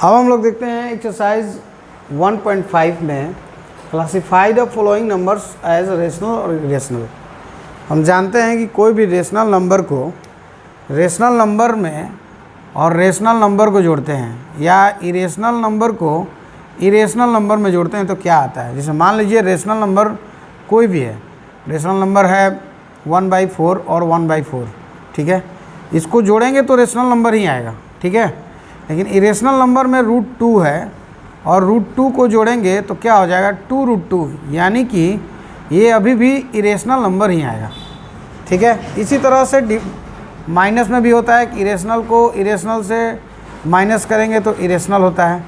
अब हम लोग देखते हैं एक्सरसाइज 1.5 में classify the following numbers as rational और इरेशनल। हम जानते हैं कि कोई भी रेशनल नंबर को रेशनल नंबर में और रेशनल नंबर को जोड़ते हैं या इरेशनल नंबर को इरेशनल नंबर में जोड़ते हैं तो क्या आता है। जैसे मान लीजिए रेशनल नंबर कोई भी है, रेशनल नंबर है 1/4 और 1/4, ठीक है, इसको जोड़ेंगे तो रेशनल नंबर ही आएगा, ठीक है। लेकिन इरेशनल नंबर में √2 है और √2 को जोड़ेंगे तो क्या हो जाएगा 2√2, यानी कि ये अभी भी इरेशनल नंबर ही आएगा, ठीक है। इसी तरह से माइनस में भी होता है कि इरेशनल को इरेशनल से माइनस करेंगे तो इरेशनल होता है।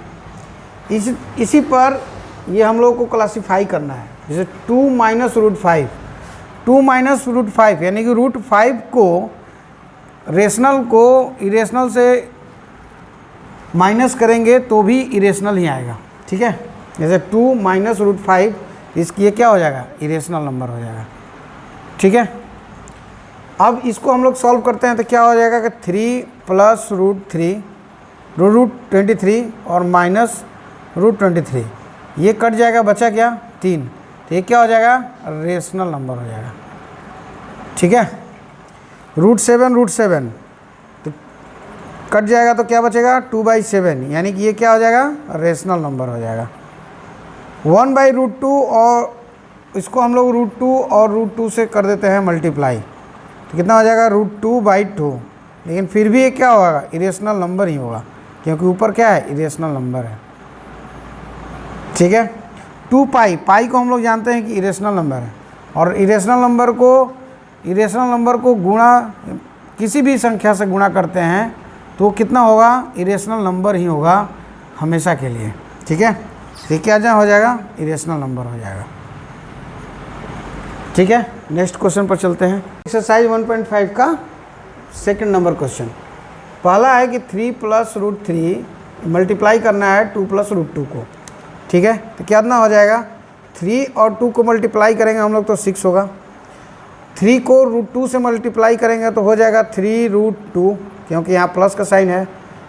इसी पर ये हम लोग को क्लासिफाई करना है। जैसे 2 - √5, 2 - √5 यानी कि √5 को रेशनल को इरेशनल से माइनस करेंगे तो भी इरेशनल ही आएगा, ठीक है। जैसे 2 - √5 इसकी ये क्या हो जाएगा, इरेशनल नंबर हो जाएगा, ठीक है। अब इसको हम लोग सॉल्व करते हैं तो क्या हो जाएगा कि 3 + √3 √23 और -√23 ये कट जाएगा, बचा क्या 3, तो ये क्या हो जाएगा रेशनल नंबर हो जाएगा, ठीक है। √7 तो कट जाएगा तो क्या बचेगा 2/7, यानी कि ये क्या हो जाएगा रेशनल नंबर हो जाएगा। 1/√2 और इसको हम लोग √2 और √2 से कर देते हैं मल्टीप्लाई, तो कितना हो जाएगा √2/2, लेकिन फिर भी ये क्या होगा इरेशनल नंबर ही होगा क्योंकि ऊपर क्या है इरेशनल नंबर है, ठीक है। 2π को हम लोग जानते हैं कि इरेशनल नंबर है और इरेशनल नंबर को गुणा किसी भी संख्या से गुणा करते हैं तो कितना होगा इरेशनल नंबर ही होगा हमेशा के लिए, ठीक है। ये क्या हो जाएगा इरेशनल नंबर हो जाएगा, ठीक है। नेक्स्ट क्वेश्चन पर चलते हैं। एक्सरसाइज 1.5 का सेकंड नंबर क्वेश्चन। पहला है कि 3 + √3 मल्टीप्लाई करना है 2 + √2 को, ठीक है। तो कितना हो जाएगा 3 और 2 को मल्टीप्लाई करेंगे हम लोग तो 6 होगा। 3 को √2 से मल्टीप्लाई करेंगे तो हो जाएगा 3√2, क्योंकि यहाँ प्लस का साइन है,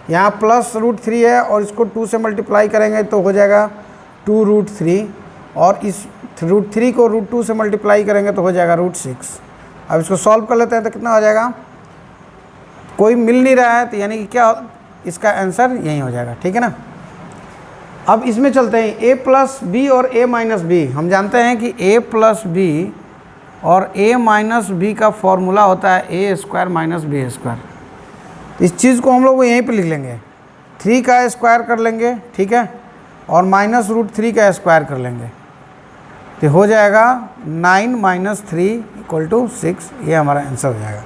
यहाँ प्लस √3 है और इसको 2 से मल्टीप्लाई करेंगे तो हो जाएगा 2√3 और इस √3 को √2 से मल्टीप्लाई करेंगे तो हो जाएगा √6। अब इसको सॉल्व कर लेते हैं तो कितना हो जाएगा, कोई मिल नहीं रहा है तो यानी कि क्या इसका आंसर यही हो जाएगा, ठीक है ना। अब इसमें चलते हैं a + b और a - b। हम जानते हैं कि a + b और a - b का फॉर्मूला होता है a² - b²। इस चीज़ को हम लोग यहीं पे लिख लेंगे, 3 का स्क्वायर कर लेंगे, ठीक है, और -√3 का स्क्वायर कर लेंगे तो हो जाएगा 9 - 3 = 6। ये हमारा आंसर हो जाएगा।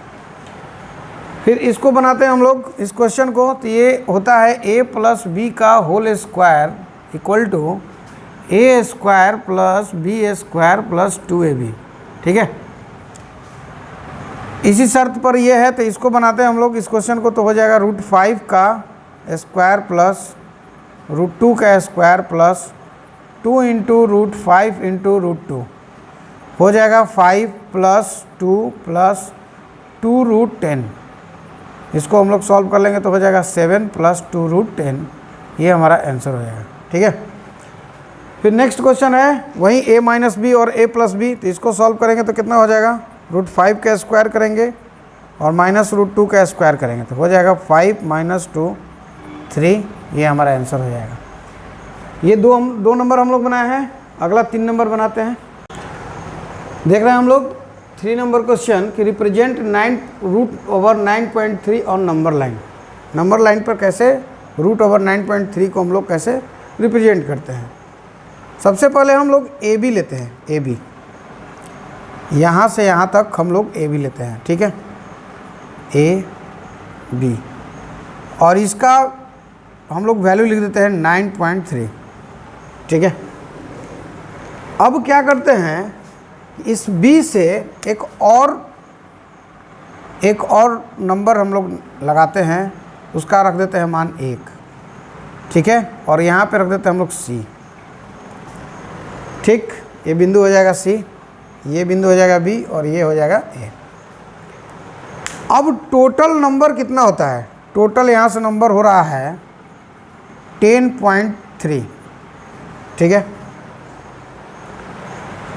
फिर इसको बनाते हैं हम लोग इस क्वेश्चन को, तो ये होता है a + b का whole square = a² + b² + 2ab, ठीक है। इसी शर्त पर यह है तो इसको बनाते हैं हम लोग इस क्वेश्चन को, तो हो जाएगा √5 का स्क्वायर प्लस √2 का स्क्वायर प्लस 2 × √5 × √2 हो जाएगा 5 + 2 + 2√10। इसको हम लोग सॉल्व कर लेंगे तो हो जाएगा 7 + 2√10। ये हमारा आंसर हो जाएगा, ठीक है। फिर नेक्स्ट क्वेश्चन है वही a - b और a + b, तो इसको सॉल्व करेंगे तो कितना हो जाएगा √5 का स्क्वायर करेंगे और -√2 का स्क्वायर करेंगे तो हो जाएगा 5 - 2 3। ये हमारा आंसर हो जाएगा। ये दो नंबर हम लोग बनाए हैं। अगला 3 नंबर बनाते हैं। देख रहे हैं हम लोग 3 नंबर क्वेश्चन कि रिप्रेजेंट √9.3 और नंबर लाइन। नंबर लाइन पर कैसे √9.3 को हम लोग कैसे रिप्रेजेंट करते हैं। सबसे पहले हम लोग ए बी लेते हैं, ए बी यहाँ से यहाँ तक हम लोग ए बी लेते हैं, ठीक है, ए बी, और इसका हम लोग वैल्यू लिख देते हैं 9.3, ठीक है। अब क्या करते हैं इस b से एक और नंबर हम लोग लगाते हैं, उसका रख देते हैं मान 1, ठीक है, और यहाँ पे रख देते हैं हम लोग c, ठीक। ये बिंदु हो जाएगा c, ये बिंदु हो जाएगा b और ये हो जाएगा a। अब टोटल नंबर कितना होता है, टोटल यहाँ से नंबर हो रहा है 10.3। ठीक है,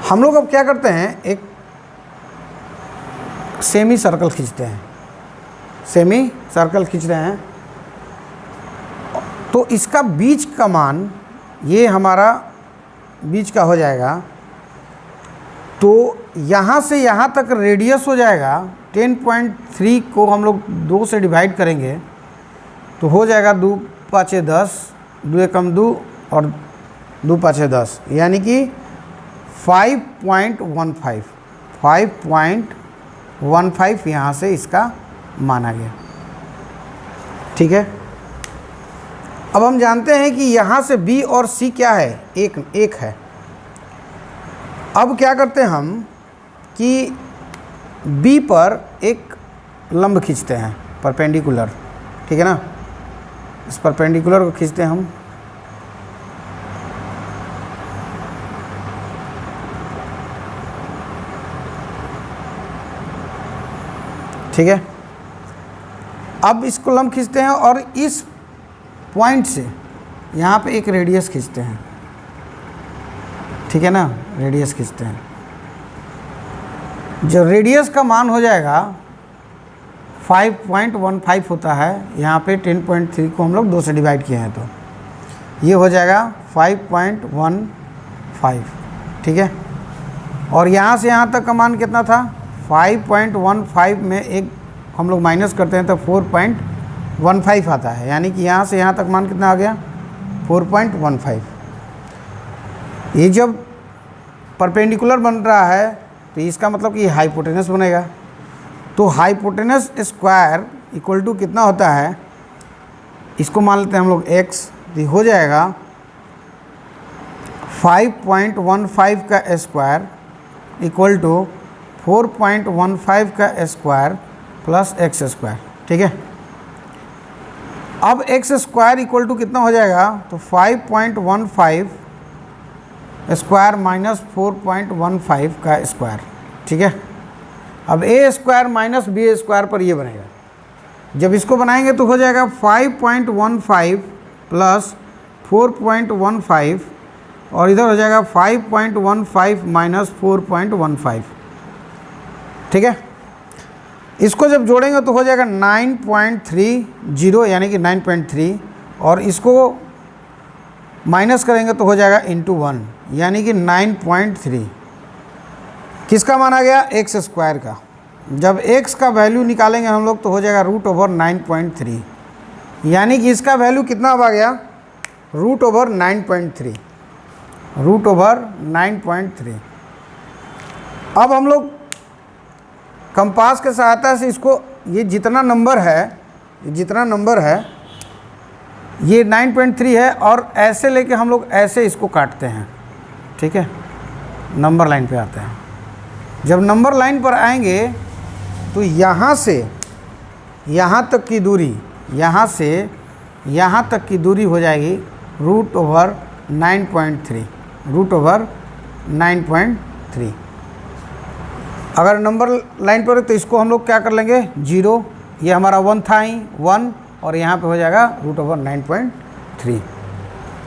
हम लोग अब क्या करते हैं, एक सेमी सर्कल खींचते हैं। सेमी सर्कल खींच रहे हैं तो इसका बीच का मान, ये हमारा बीच का हो जाएगा, तो यहाँ से यहाँ तक रेडियस हो जाएगा 10.3 को हम लोग 2 से डिवाइड करेंगे तो हो जाएगा 2 पाँचे 10, 2 एकम 2 और 2 पाँचे 10, यानी कि 5.15 यहाँ से इसका माना गया। ठीक है, अब हम जानते हैं कि यहाँ से B और C क्या है, एक है। अब क्या करते हैं हम कि B पर एक लंब खींचते हैं, परपेंडिकुलर। ठीक है ना, इस परपेंडिकुलर को खींचते हैं हम। ठीक है, अब इसको लंब खींचते हैं और इस पॉइंट से यहाँ पे एक रेडियस खींचते हैं। ठीक है ना, रेडियस खींचते हैं। जो रेडियस का मान हो जाएगा 5.15 होता है, यहाँ पे 10.3 को हम लोग 2 से डिवाइड किए हैं तो ये हो जाएगा 5.15। ठीक है, और यहाँ से यहाँ तक का मान कितना था, 5.15 में एक हम लोग माइनस करते हैं तो 4.15 आता है, यानी कि यहाँ से यहाँ तक मान कितना आ गया, 4.15। ये जब परपेंडिकुलर बन रहा है तो इसका मतलब कि हाइपोटेनस बनेगा। तो हाइपोटेनस स्क्वायर इक्वल टू कितना होता है, इसको मान लेते हैं हम लोग x, तो हो जाएगा 5.15 का स्क्वायर इक्वल टू 4.15 का स्क्वायर प्लस एक्स स्क्वायर। ठीक है, अब एक्स स्क्वायर इक्वल टू कितना हो जाएगा, तो 5.15 स्क्वायर माइनस 4.15 का स्क्वायर। ठीक है, अब ए स्क्वायर माइनस बी स्क्वायर पर ये बनेगा। जब इसको बनाएंगे तो हो जाएगा 5.15 प्लस 4.15 और इधर हो जाएगा 5.15 माइनस 4.15। ठीक है, इसको जब जोड़ेंगे तो हो जाएगा 9.30 यानी कि 9.3 और इसको माइनस करेंगे तो हो जाएगा इंटू 1 यानी कि 9.3। किसका माना गया, एक्स स्क्वायर का। जब एक्स का वैल्यू निकालेंगे हम लोग तो हो जाएगा √9.3 यानी कि इसका वैल्यू कितना आ गया, √9.3। √9.3। अब हम लोग कंपास के सहायता से इसको, ये जितना नंबर है ये 9.3 है और ऐसे लेके हम लोग ऐसे इसको काटते हैं। ठीक है, नंबर लाइन पे आते हैं। जब नंबर लाइन पर आएंगे तो यहाँ से यहाँ तक की दूरी, यहाँ से यहाँ तक की दूरी हो जाएगी √9.3। √9.3। अगर नंबर लाइन पर है तो इसको हम लोग क्या कर लेंगे, 0, ये हमारा 1 था ही 1 और यहाँ पे हो जाएगा √9.3।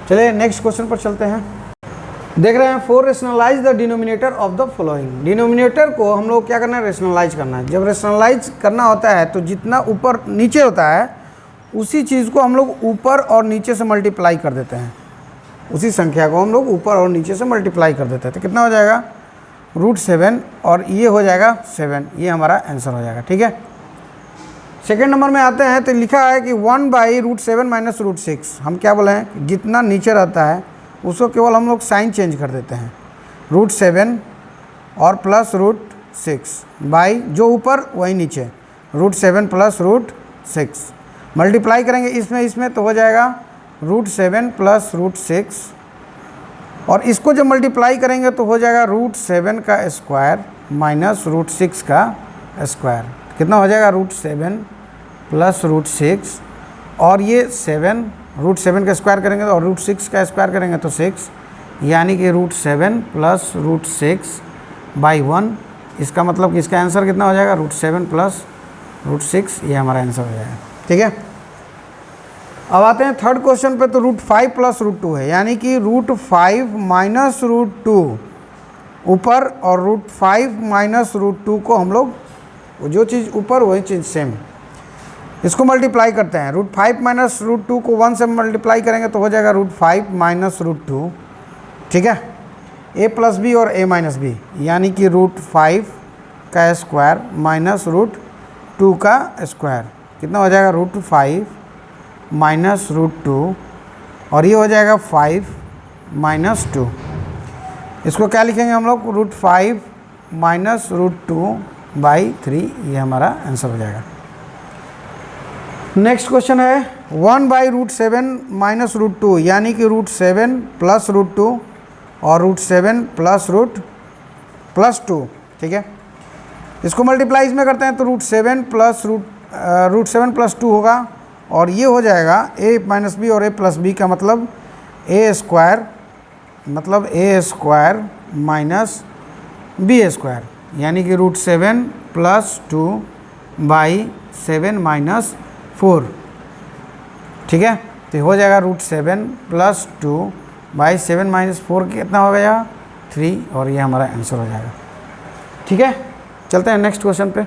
चलिए नेक्स्ट क्वेश्चन पर चलते हैं। देख रहे हैं, for rationalise the denominator of the following. Denominator को हम लोग क्या करना है, रेशनलाइज करना है। जब रेशनलाइज करना होता है तो जितना ऊपर नीचे होता है उसी चीज़ को हम लोग ऊपर और नीचे से मल्टीप्लाई कर देते हैं। उसी संख्या को हम लोग ऊपर और नीचे से मल्टीप्लाई कर देते हैं तो कितना हो जाएगा, √7 और ये हो जाएगा 7। ये हमारा आंसर हो जाएगा। ठीक है, सेकेंड नंबर में आते हैं तो लिखा है कि 1/√7 माइनस √6। हम क्या बोले हैं, जितना नीचे रहता है उसको केवल हम लोग साइन चेंज कर देते हैं, √7 और प्लस √6 बाई जो ऊपर वही नीचे, √7 प्लस √6 मल्टीप्लाई करेंगे इसमें तो हो जाएगा √7 प्लस √6 और इसको जब मल्टीप्लाई करेंगे तो हो जाएगा √7 का स्क्वायर माइनस √6 का स्क्वायर। कितना हो जाएगा, √7 प्लस √6 और ये 7, √7 का स्क्वायर करेंगे और √6 का स्क्वायर करेंगे तो 6 यानी कि √7 प्लस √6 बाई 1। इसका मतलब कि इसका आंसर कितना हो जाएगा, √7 प्लस √6। ये हमारा आंसर हो जाएगा। ठीक है, अब आते हैं थर्ड क्वेश्चन पे, तो √5 प्लस √2 है, यानी कि √5 माइनस √2 ऊपर और √5 माइनस √2 को हम लोग जो चीज़ ऊपर वही चीज़ सेम, इसको मल्टीप्लाई करते हैं। √5 माइनस √2 को 1 से मल्टीप्लाई करेंगे तो हो जाएगा √5 माइनस √2, ठीक है, a प्लस बी और a माइनस बी, यानी कि √5 का स्क्वायर माइनस √2 का स्क्वायर, कितना हो जाएगा √5 माइनस √2, और ये हो जाएगा 5 माइनस 2। इसको क्या लिखेंगे हम लोग, √5 माइनस √2/3, ये हमारा आंसर हो जाएगा। नेक्स्ट क्वेश्चन है 1/√7 माइनस √2, यानी कि √7 प्लस √2 और √7 प्लस 2, ठीक है। इसको मल्टीप्लाई इसमें करते हैं तो √7 प्लस 2 होगा, और ये हो जाएगा a माइनस बी और a प्लस बी का मतलब a square minus b square, यानी कि √7 प्लस 2/7 माइनस 4, ठीक है। तो हो जाएगा √7 प्लस 2/7 माइनस 4 कितना हो गया 3, और ये हमारा आंसर हो जाएगा, ठीक है। चलते हैं नेक्स्ट क्वेश्चन पे।